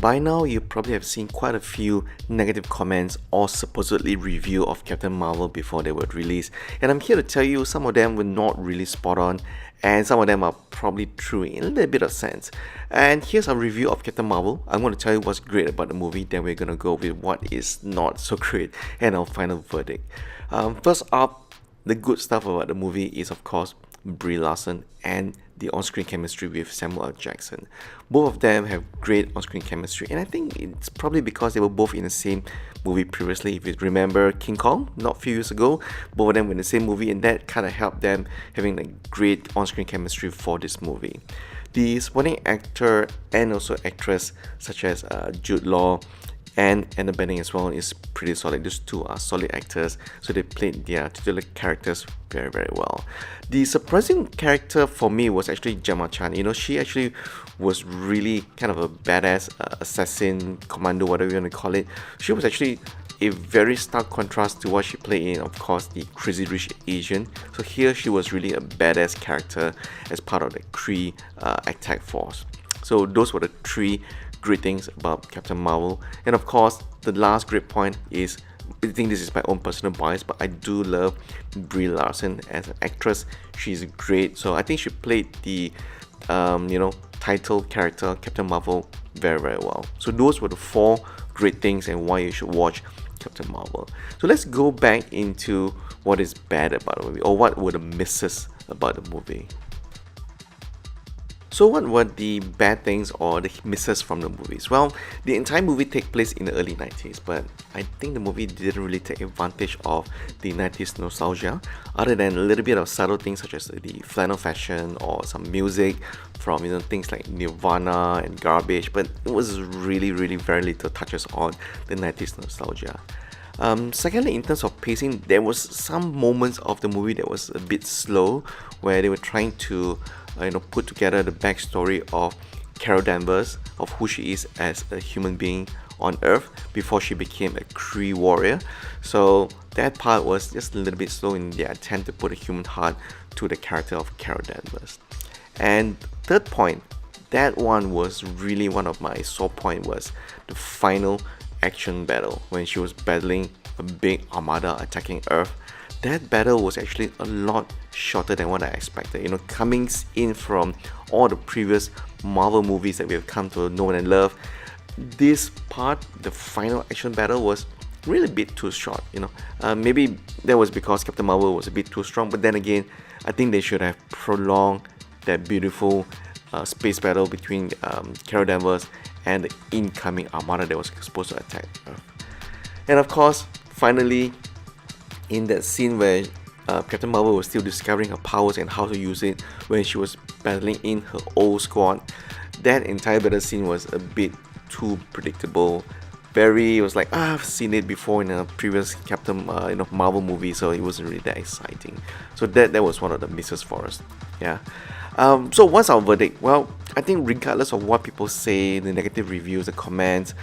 By now, you probably have seen quite a few negative comments or supposedly review of Captain Marvel before they were released, and I'm here to tell you some of them were not really spot on, and some of them are probably true in a little bit of sense. And here's a review of Captain Marvel. I'm going to tell you what's great about the movie, then we're going to go with what is not so great and our final verdict. First up, the good stuff about the movie is, of course, Brie Larson and the on-screen chemistry with Samuel L. Jackson. Both of them have great on-screen chemistry, and I think it's probably because they were both in the same movie previously. If you remember King Kong, not a few years ago, both of them were in the same movie, and that kind of helped them having like great on-screen chemistry for this movie. The supporting actor and also actress such as Jude Law and Anna Bening as well is pretty solid. These two are solid actors, so they played their titular characters very, very well. The surprising character for me was actually Gemma Chan. She actually was really kind of a badass assassin, commando, whatever you want to call it. She was actually a very stark contrast to what she played in, of course, the Crazy Rich Asian. So here she was really a badass character as part of the Kree attack force. So those were the three great things about Captain Marvel. And of course, the last great point is, I think this is my own personal bias, but I do love Brie Larson as an actress. She's great. So I think she played the title character Captain Marvel very, very well. So those were the four great things and why you should watch Captain Marvel. So let's go back into what is bad about the movie, or what were the misses about the movie. So what were the bad things or the misses from the movies? Well, the entire movie takes place in the early 90s, but I think the movie didn't really take advantage of the 90s nostalgia, other than a little bit of subtle things such as the flannel fashion or some music from things like Nirvana and Garbage, but it was really, really very little touches on the 90s nostalgia. Secondly, in terms of pacing, there was some moments of the movie that was a bit slow, where they were trying to put together the backstory of Carol Danvers, of who she is as a human being on Earth before she became a Kree warrior. So that part was just a little bit slow in their attempt to put a human heart to the character of Carol Danvers. And third point, that one was really one of my sore point, was the final action battle when she was battling a big armada attacking Earth. That battle was actually a lot shorter than what I expected. Coming in from all the previous Marvel movies that we have come to know and love, this part, the final action battle, was really a bit too short. Maybe that was because Captain Marvel was a bit too strong, but then again, I think they should have prolonged that beautiful space battle between Carol Danvers and the incoming armada that was supposed to attack Earth. And of course, finally, in that scene where Captain Marvel was still discovering her powers and how to use it when she was battling in her old squad, that entire battle scene was a bit too predictable. It was like, I've seen it before in a previous Captain Marvel movie, so it wasn't really that exciting. So that was one of the misses for us. Yeah. So what's our verdict? Well, I think regardless of what people say, the negative reviews, the comments,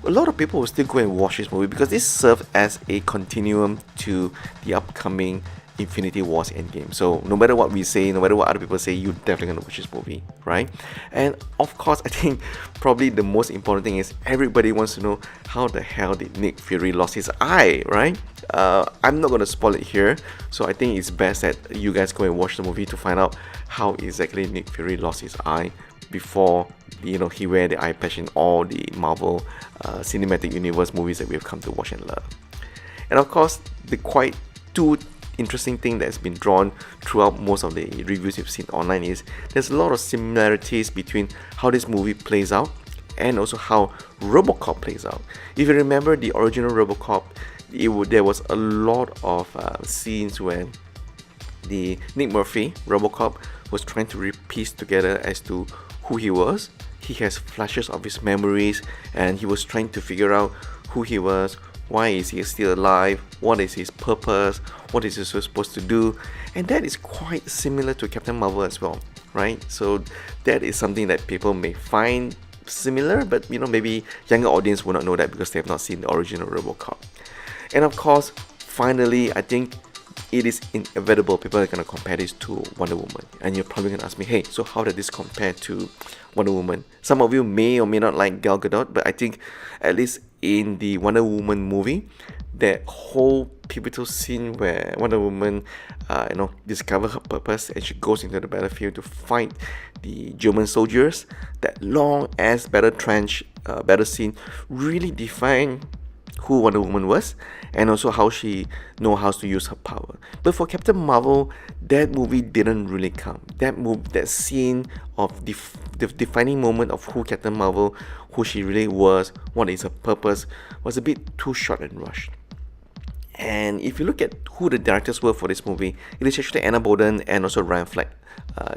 a lot of people will still go and watch this movie because this serves as a continuum to the upcoming Infinity Wars Endgame. So no matter what we say, no matter what other people say, you're definitely going to watch this movie, right? And of course, I think probably the most important thing is everybody wants to know how the hell did Nick Fury lost his eye, right? I'm not going to spoil it here, so I think it's best that you guys go and watch the movie to find out how exactly Nick Fury lost his eye before he wear the eye patch in all the Marvel Cinematic Universe movies that we've come to watch and love. And of course, the quite two interesting thing that's been drawn throughout most of the reviews you've seen online is there's a lot of similarities between how this movie plays out and also how RoboCop plays out. If you remember the original RoboCop, there was a lot of scenes where the Nick Murphy, RoboCop, was trying to piece together as to who he was. He has flashes of his memories and he was trying to figure out who he was, why is he still alive, what is his purpose, what is he supposed to do. And that is quite similar to Captain Marvel as well, right? So that is something that people may find similar, but maybe younger audience will not know that because they have not seen the original RoboCop. And of course, finally, I think it is inevitable people are going to compare this to Wonder Woman. And you're probably going to ask me, hey, so how does this compare to Wonder Woman? Some of you may or may not like Gal Gadot, but I think at least in the Wonder Woman movie, that whole pivotal scene where Wonder Woman, discovers her purpose and she goes into the battlefield to fight the German soldiers, that long ass battle scene really defined who Wonder Woman was, and also how she knows how to use her power. But for Captain Marvel, that movie didn't really count. That scene of the defining moment of who Captain Marvel, who she really was, what is her purpose, was a bit too short and rushed. And if you look at who the directors were for this movie, it is actually Anna Boden and also Ryan Fleck,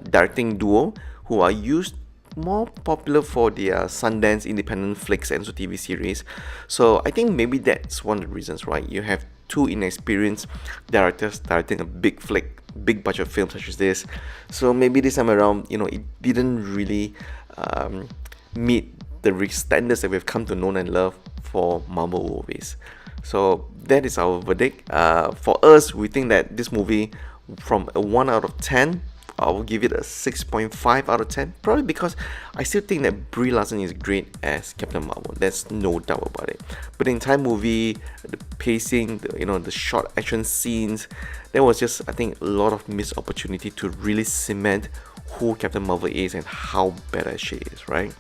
directing duo who are used more popular for their Sundance independent flicks and so TV series. So I think maybe that's one of the reasons, right? You have two inexperienced directors directing a big flick, big budget film such as this. So maybe this time around, it didn't really meet the standards that we've come to know and love for Marvel movies. So that is our verdict. For us, we think that this movie, from a 1 out of 10, I will give it a 6.5 out of 10. Probably because I still think that Brie Larson is great as Captain Marvel. There's no doubt about it. But the entire movie, the pacing, the short action scenes, there was just, I think, a lot of missed opportunity to really cement who Captain Marvel is and how badass she is, right?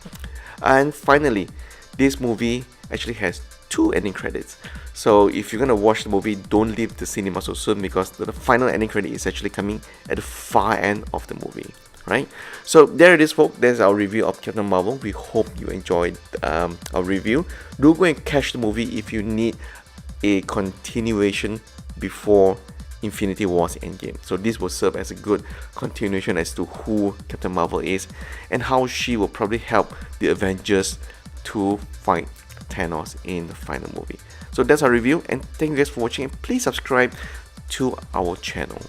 And finally, this movie actually has 2 ending credits. So if you're gonna watch the movie, don't leave the cinema so soon, because the final ending credit is actually coming at the far end of the movie, right? So there it is, folks. There's our review of Captain Marvel. We hope you enjoyed our review. Do go and catch the movie if you need a continuation before Infinity War's Endgame. So this will serve as a good continuation as to who Captain Marvel is and how she will probably help the Avengers to fight Thanos in the final movie. So that's our review, and thank you guys for watching, and please subscribe to our channel.